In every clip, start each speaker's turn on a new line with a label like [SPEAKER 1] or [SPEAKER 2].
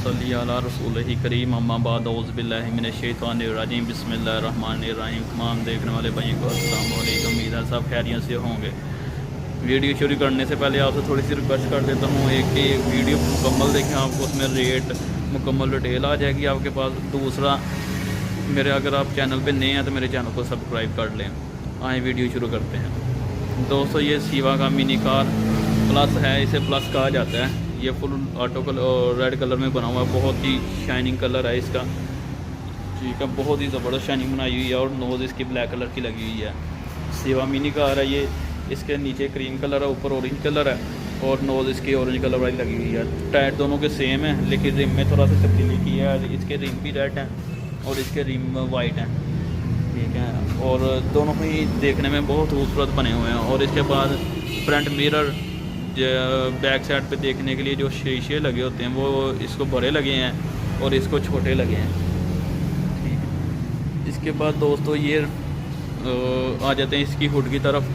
[SPEAKER 1] सल्ली अला रसूलिही करीम अम्मा बाद औज़ु बिल्लाहि मिनश शैतानिर रजीम बिस्मिल्लाहिर्रहमानिर रहीम। तमाम देखने वाले भाइयों को अस्सलाम वालेकुम। उम्मीद है सब खैरियत से होंगे। वीडियो शुरू करने से पहले आपसे थोड़ी सी रिक्वेस्ट कर देता हूँ, एक कि वीडियो मुकम्मल देखें, आपको उसमें रेट मुकम्मल डिटेल आ जाएगी आपके पास। दूसरा, मेरे अगर आप चैनल पे नए हैं तो मेरे चैनल को सब्सक्राइब कर लें। आए वीडियो शुरू करते हैं। दोस्तों, ये सिवा का मिनी कार प्लस है, इसे प्लस कहा जाता है। ये full auto colour red colour में बना हुआ है, बहुत ही शाइनिंग कलर है इसका। ठीक है, बहुत ही ज़बरदस्त शाइनिंग बनाई हुई है और नोज़ इसकी ब्लैक कलर की लगी हुई है। सिवा मिनी कार है ये। इसके नीचे क्रीम कलर है, ऊपर ऑरेंज कलर है और नोज़ इसकी ऑरेंज कलर वाली लगी हुई है। टायर दोनों के सेम है, लेकिन रिम में थोड़ा सा तब्दीली की है। इसके रिम भी रेड हैं और इसके रिम वाइट हैं। ठीक है, और दोनों ही देखने में बहुत खूबसूरत बने हुए हैं। और इसके बाद फ्रंट मिरर बैक साइड पे देखने के लिए जो शीशे लगे होते हैं वो इसको बड़े लगे हैं और इसको छोटे लगे हैं। ठीक है, इसके बाद दोस्तों ये आ जाते हैं इसकी हुड की तरफ।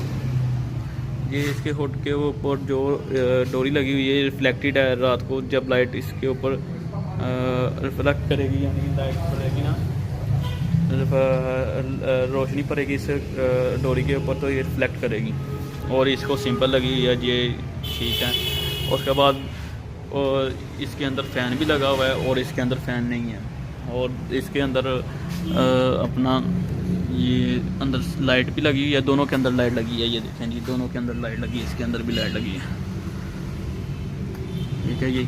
[SPEAKER 1] ये इसके हुड के ऊपर जो डोरी लगी हुई है, रिफ्लेक्टेड है। रात को जब लाइट इसके ऊपर रिफ्लेक्ट करेगी, यानी लाइट पड़ेगी ना, रोशनी पड़ेगी इस डोरी के ऊपर, तो ये रिफ्लेक्ट करेगी। और इसको सिंपल लगी हुई है ये। ठीक है, उसके बाद और इसके अंदर फ़ैन भी लगा हुआ है और इसके अंदर फ़ैन नहीं है। और इसके अंदर अपना ये अंदर लाइट भी लगी हुई है। दोनों के अंदर लाइट लगी है, ये देखें जी, दोनों के अंदर लाइट लगी है, इसके अंदर भी लाइट लगी है। ठीक है, ये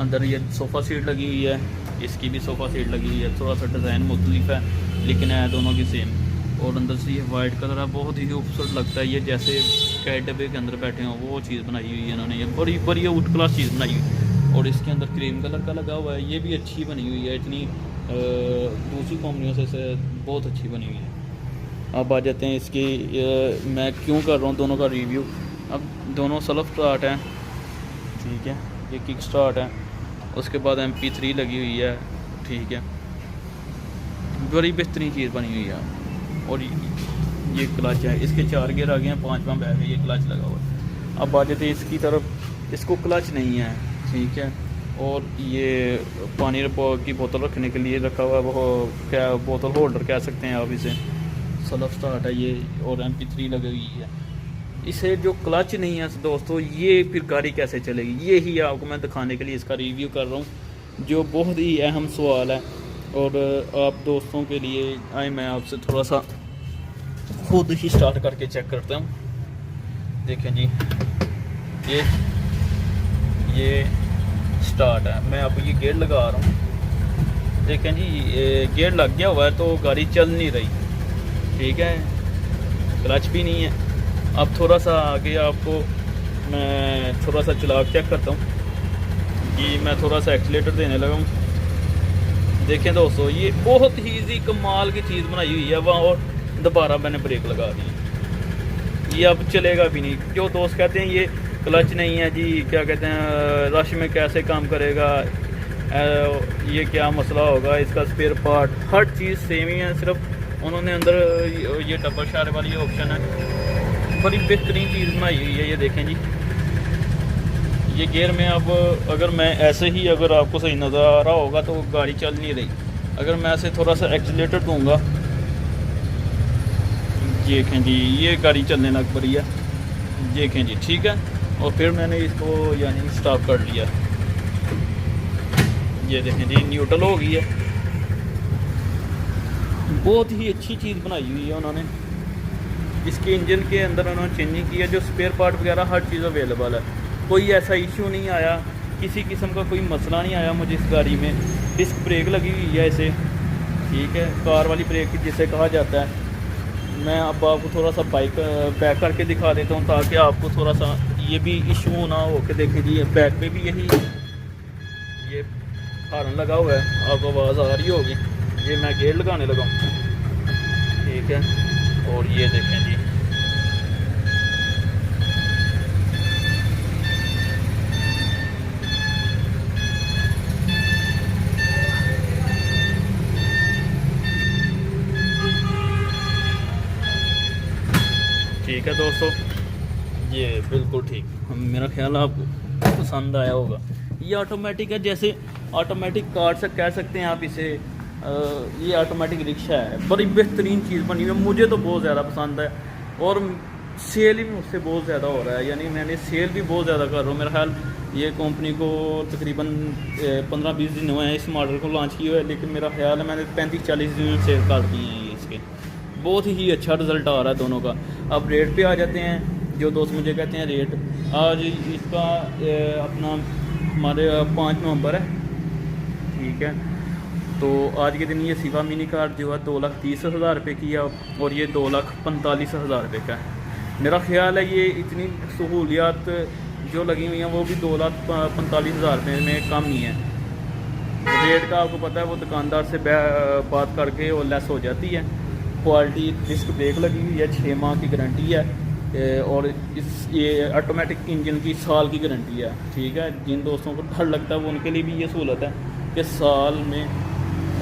[SPEAKER 1] अंदर ये सोफ़ा सीट लगी हुई है, इसकी भी सोफ़ा सीट लगी हुई है। थोड़ा सा डिज़ाइन मुख्तलिफ है लेकिन है दोनों की सेम। और अंदर से ये वाइट कलर है, बहुत ही खूबसूरत लगता है। ये जैसे कैट डब्बे के अंदर बैठे हों वो चीज़ बनाई हुई है इन्होंने। ये बड़ी बड़ी आउट क्लास चीज़ बनाई हुई। और इसके अंदर क्रीम कलर का लगा हुआ है, ये भी अच्छी बनी हुई है। इतनी दूसरी कंपनियों से बहुत अच्छी बनी हुई है। अब आ जाते हैं इसकी मैं क्यों कर रहा हूँ दोनों का रिव्यू। अब दोनों सेल्फ स्टार्ट हैं। ठीक है, ये किक स्टार्ट है। उसके बाद MP3 लगी हुई है। ठीक है, बड़ी बेहतरीन चीज़ बनी हुई है। और ये क्लच है, इसके 4 गियर आ गए हैं, 5वां बैग है, ये क्लच लगा हुआ है। अब आ जाते हैं इसकी तरफ, इसको क्लच नहीं है। ठीक है, और ये पानी की बोतल रखने के लिए रखा हुआ है, वो क्या बोतल होल्डर कह सकते हैं आप इसे। सेल्फ स्टार्ट है ये और MP3 लगी हुई है। इसे जो क्लच नहीं है दोस्तों, ये फिर गाड़ी कैसे चलेगी, ये ही आपको मैं दिखाने के लिए इसका रिव्यू कर रहा हूँ, जो बहुत ही अहम सवाल है। और आप दोस्तों के लिए आए, मैं आपसे थोड़ा सा खुद ही स्टार्ट करके चेक करता हूँ। देखें जी, ये स्टार्ट है। मैं अब ये गेयर लगा रहा हूँ। देखें जी, गेयर लग गया हुआ है तो गाड़ी चल नहीं रही। ठीक है, क्लच भी नहीं है। अब थोड़ा सा आगे आपको मैं थोड़ा सा चला चेक करता हूँ कि मैं थोड़ा सा एक्सीलेटर देने लगा हूँ। देखें दोस्तों, ये बहुत ही ईजी कमाल की चीज़ बनाई हुई है वहाँ। और दोबारा मैंने ब्रेक लगा दी, ये अब चलेगा भी नहीं। जो दोस्त कहते हैं ये क्लच नहीं है जी, क्या कहते हैं, रश में कैसे काम करेगा, ये क्या मसला होगा, इसका स्पेयर पार्ट हर चीज़ सेम ही है। सिर्फ उन्होंने अंदर ये डबल शार वाली ऑप्शन है। बड़ी बेहतरीन चीज़ बनाई हुई है। ये देखें जी, ये गियर में अब अगर मैं ऐसे ही, अगर आपको सही नज़र आ रहा होगा तो गाड़ी चल नहीं रही। अगर मैं ऐसे थोड़ा सा एक्सीलेटर दूंगा, देखें जी, ये गाड़ी चलने लग पड़ी है। देखें जी, ठीक है। और फिर मैंने इसको यानी स्टॉप कर लिया। ये देखें जी, न्यूट्रल हो गई है। बहुत ही अच्छी चीज़ बनाई हुई है उन्होंने। इसके इंजन के अंदर उन्होंने चेंजिंग की है, जो स्पेयर पार्ट वगैरह हर चीज़ अवेलेबल है। कोई ऐसा इशू नहीं आया, किसी किस्म का कोई मसला नहीं आया मुझे इस गाड़ी में। डिस्क ब्रेक लगी हुई है इसे। ठीक है, कार वाली ब्रेक जिसे कहा जाता है। मैं अब आपको थोड़ा सा बाइक बैक करके दिखा देता हूँ ताकि आपको थोड़ा सा ये भी इशू ना हो। के देखें जी, बैक पे भी यही ये हॉर्न लगा हुआ है, आपको आवाज़ आ रही होगी। ये मैं गेयर लगाने लगा हूँ। ठीक है, और ये देखें जी, ठीक है दोस्तों, ये बिल्कुल ठीक। मेरा ख्याल आपको पसंद आया होगा। ये ऑटोमेटिक है, जैसे ऑटोमेटिक कार से कह सकते हैं आप इसे। ये ऑटोमेटिक रिक्शा है, बड़ी बेहतरीन चीज़ बनी हुई है, मुझे तो बहुत ज़्यादा पसंद है और सेल भी मुझसे बहुत ज़्यादा हो रहा है, यानी मैंने सेल भी बहुत ज़्यादा कर रहा हूँ। मेरा ख्याल ये कंपनी को तकरीबन 15-20 दिन हुए हैं इस मॉडल को लॉन्च किए हुए, लेकिन मेरा ख्याल है मैंने 35-40 दिन सेल कर दिए हैं ये इसके। बहुत ही अच्छा रिज़ल्ट आ रहा है दोनों का। अब रेट पे आ जाते हैं, जो दोस्त मुझे कहते हैं रेट। आज इसका अपना हमारे 5 नवंबर है, ठीक है। तो आज के दिन ये सिवा मिनी कार जो है 2,30,000 रुपये की है और ये 2,45,000 रुपये का है। मेरा ख्याल है ये इतनी सहूलियात जो लगी हुई हैं वो भी 2,45,000 रुपये में कम ही है। रेट का आपको पता है वो दुकानदार से बात करके और लेस हो जाती है। क्वालिटी डिस्क ब्रेक लगी हुई है, 6 माह की गारंटी है और ये ऑटोमेटिक इंजन की साल की गारंटी है, ठीक है। जिन दोस्तों को डर लगता है वो उनके लिए भी ये सहूलत है कि साल में,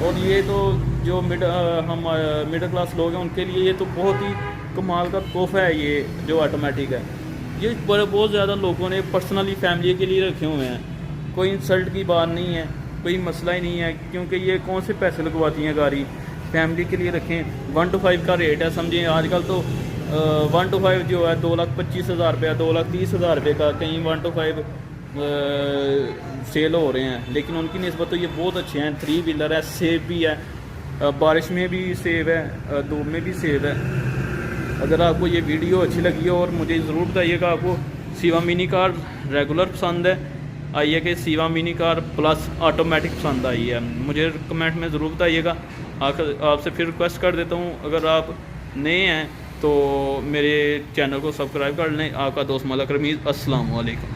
[SPEAKER 1] और ये तो जो हम मिडिल क्लास लोग हैं उनके लिए ये तो बहुत ही कमाल का तोहफा है ये जो ऑटोमेटिक है। ये बहुत ज़्यादा लोगों ने पर्सनली फैमिली के लिए रखे हुए हैं, कोई इंसल्ट की बात नहीं है, कोई मसला ही नहीं है, क्योंकि ये कौन से पैसे लगवाती हैं गाड़ी, फैमिली के लिए रखें। 1 to 5 का रेट है, समझें आजकल तो 1 to 5 जो है 2,25,000 रुपये, 2,30,000 रुपये का, कहीं 1 to 5 सेल हो रहे हैं, लेकिन उनकी निस्बत तो ये बहुत अच्छे हैं। 3 व्हीलर है, सेफ भी है, बारिश में भी सेफ है, धूप में भी सेफ है। अगर आपको ये वीडियो अच्छी लगी हो, और मुझे ज़रूर बताइएगा आपको सिवा मिनी कार रेगुलर पसंद है आई है कि सिवा मिनी कार प्लस ऑटोमेटिक पसंद आई है, मुझे कमेंट में ज़रूर बताइएगा। आपसे फिर रिक्वेस्ट कर देता हूँ, अगर आप नए हैं तो मेरे चैनल को सब्सक्राइब कर लें। आपका दोस्त मलक रमीज़, अस्सलाम वालेकुम।